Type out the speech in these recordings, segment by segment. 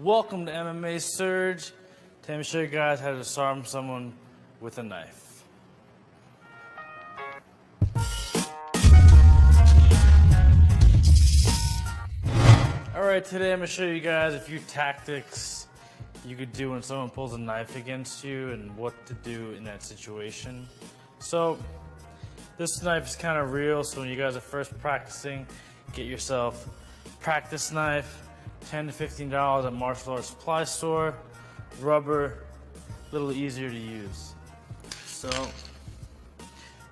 Welcome to MMA Surge. Today I'm show you guys how to disarm someone with a knife. Alright, today I'm going to show you guys a few tactics you could do when someone pulls a knife against you and what to do in that situation. So, this knife is kind of real, so when you guys are first practicing, get yourself a practice knife. $10 to $15 at martial arts supply store. Rubber, a little easier to use. So,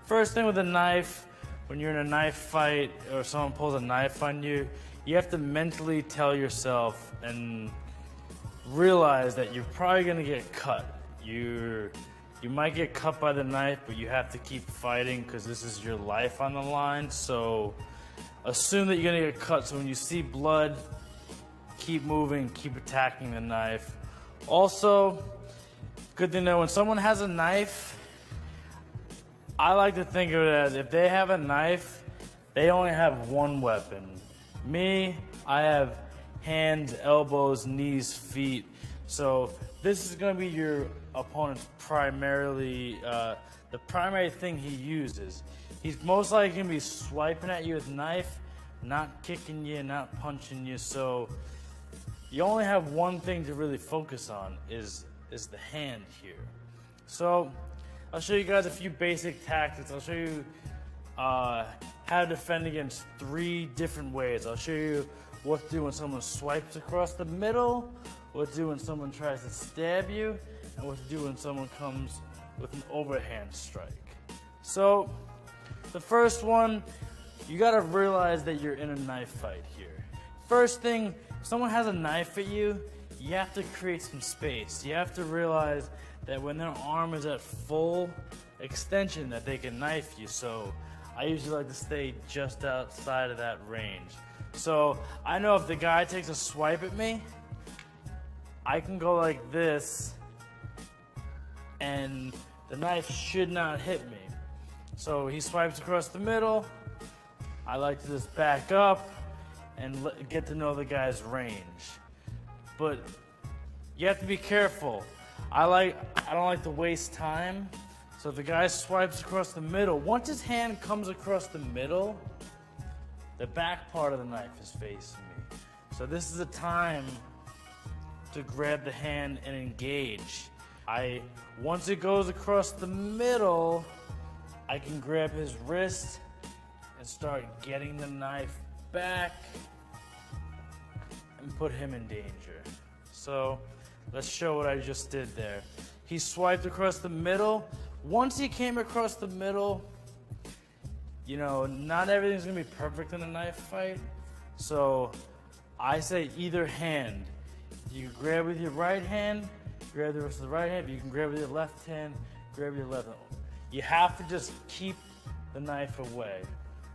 first thing with a knife, when you're in a knife fight or someone pulls a knife on you, you have to mentally tell yourself and realize that you're probably gonna get cut. You might get cut by the knife, but you have to keep fighting because this is your life on the line. So, assume that you're gonna get cut. So when you see blood, keep moving, keep attacking the knife. Also, good to know when someone has a knife, I like to think of it as if they have a knife, they only have one weapon. Me, I have hands, elbows, knees, feet. So this is going to be your opponent's primarily, the primary thing he uses. He's most likely going to be swiping at you with a knife, not kicking you, not punching you. So you only have one thing to really focus on is the hand here. So I'll show you guys a few basic tactics. I'll show you how to defend against 3 different ways. I'll show you what to do when someone swipes across the middle, what to do when someone tries to stab you, and what to do when someone comes with an overhand strike. So the first one, you gotta realize that you're in a knife fight here. First thing, if someone has a knife at you, you have to create some space. You have to realize that when their arm is at full extension that they can knife you. So I usually like to stay just outside of that range. So I know if the guy takes a swipe at me, I can go like this and the knife should not hit me. So he swipes across the middle, I like to just back up and get to know the guy's range. But you have to be careful. I don't like to waste time. So if the guy swipes across the middle, once his hand comes across the middle, the back part of the knife is facing me. So this is a time to grab the hand and engage. Once it goes across the middle, I can grab his wrist and start getting the knife back and put him in danger. So let's show what I just did there. He swiped across the middle. Once he came across the middle, you know, not everything's gonna be perfect in a knife fight. So I say either hand. You can grab with your right hand, grab the rest of the right hand. You can grab with your left hand, grab your left hand. You have to just keep the knife away.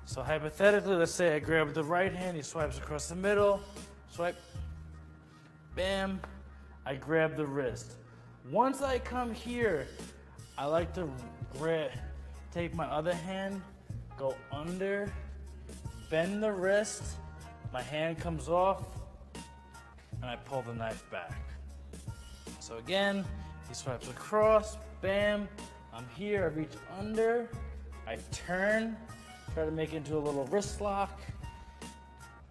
So hypothetically, let's say I grab with the right hand, he swipes across the middle, swipe, bam, I grab the wrist. Once I come here, I like to take my other hand, go under, bend the wrist, my hand comes off, and I pull the knife back. So again, he swipes across, bam, I'm here, I reach under, I turn, try to make it into a little wrist lock,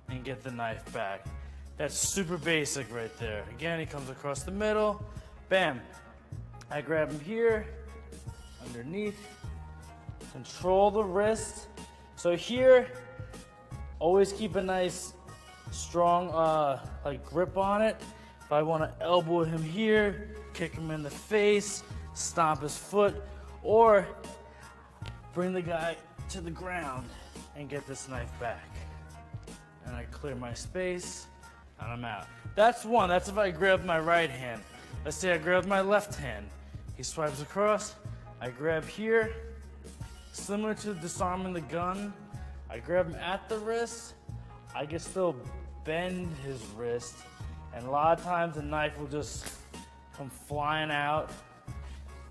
and get the knife back. That's super basic right there. Again, he comes across the middle, bam. I grab him here, underneath, control the wrist. So here, always keep a nice, strong grip on it. If I want to elbow him here, kick him in the face, stomp his foot, or bring the guy to the ground and get this knife back. And I clear my space, and I'm out. That's one. That's if I grab my right hand. Let's say I grab my left hand. He swipes across. I grab here. Similar to disarming the gun, I grab him at the wrist. I can still bend his wrist, and a lot of times the knife will just come flying out.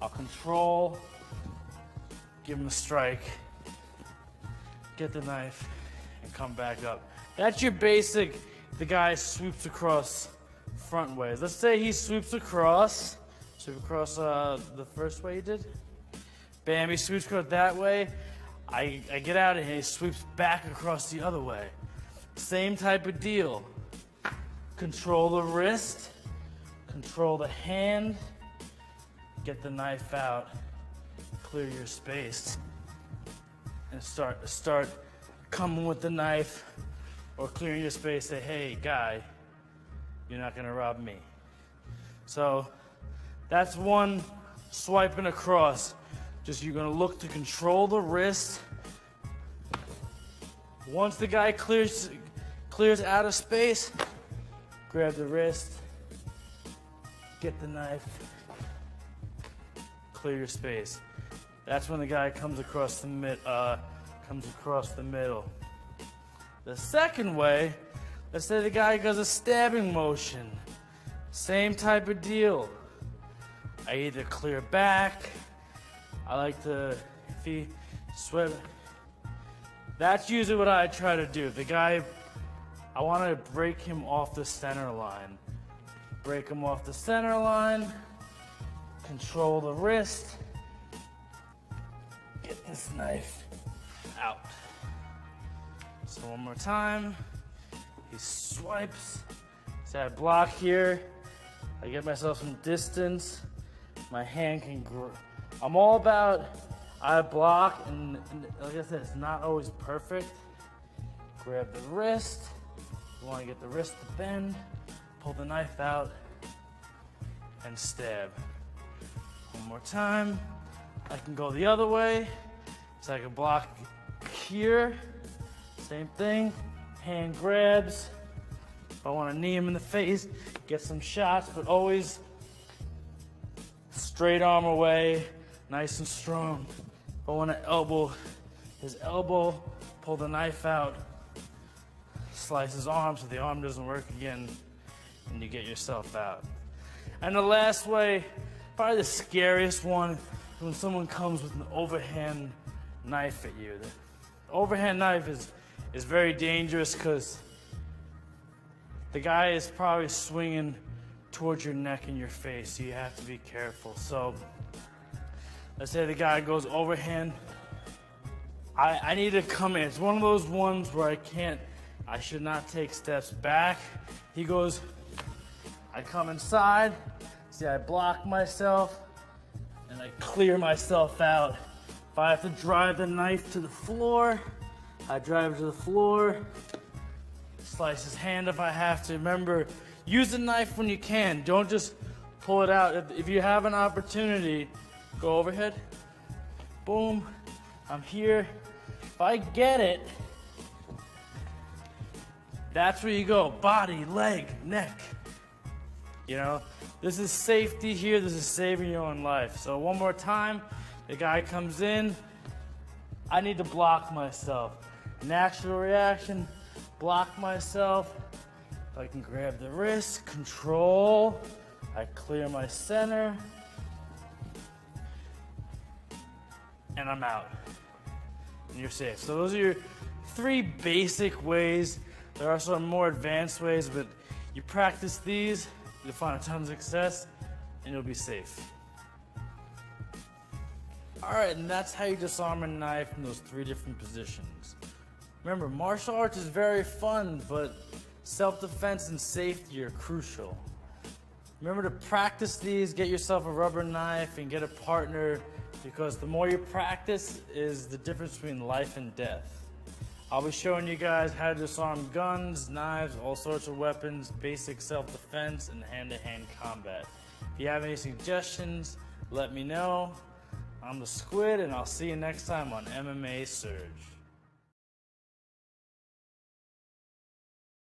I'll control, give him a strike, get the knife, and come back up. That's your basic, the guy sweeps across front ways. Let's say he sweeps across. Sweep across the first way he did. Bam, he sweeps across that way. I get out of here, he sweeps back across the other way. Same type of deal. Control the wrist, control the hand, get the knife out, clear your space, and start coming with the knife or clearing your space. Say, hey, guy, you're not gonna rob me. So that's one swiping across. Just you're gonna look to control the wrist. Once the guy clears out of space, grab the wrist, get the knife, clear your space. That's when the guy comes across the middle. The second way, let's say the guy does a stabbing motion. Same type of deal. I either clear back, I like to, if he sweat, that's usually what I try to do. The guy, I want to break him off the center line. Break him off the center line, control the wrist, get this knife out. So one more time, he swipes, so I block here, I get myself some distance, my hand can grow. I'm all about, I block, and like I said, it's not always perfect. Grab the wrist, you want to get the wrist to bend, pull the knife out, and stab. One more time, I can go the other way, so I can block here, same thing, hand grabs. If I want to knee him in the face, get some shots, but always straight arm away, nice and strong. If I want to elbow his elbow, pull the knife out, slice his arm so the arm doesn't work again, and you get yourself out. And the last way, probably the scariest one, is when someone comes with an overhand knife at you. The overhand knife is very dangerous because the guy is probably swinging towards your neck and your face, so you have to be careful. So let's say the guy goes overhand. I need to come in. It's one of those ones where I should not take steps back. He goes, I come inside, see I block myself, and I clear myself out. If I have to drive the knife to the floor, I drive it to the floor, slice his hand if I have to. Remember, use the knife when you can. Don't just pull it out. If you have an opportunity, go overhead, boom, I'm here. If I get it, that's where you go. Body, leg, neck. You know, this is safety here. This is saving your own life. So one more time, the guy comes in. I need to block myself. Natural reaction, block myself. If I can grab the wrist, control. I clear my center. And I'm out. And you're safe. So those are your 3 basic ways. There are some more advanced ways, but you practice these, you'll find a ton of success, and you'll be safe. All right, and that's how you disarm a knife in those 3 different positions. Remember, martial arts is very fun, but self-defense and safety are crucial. Remember to practice these, get yourself a rubber knife, and get a partner, because the more you practice is the difference between life and death. I'll be showing you guys how to disarm guns, knives, all sorts of weapons, basic self-defense, and hand-to-hand combat. If you have any suggestions, let me know. I'm the Squid, and I'll see you next time on MMA Surge.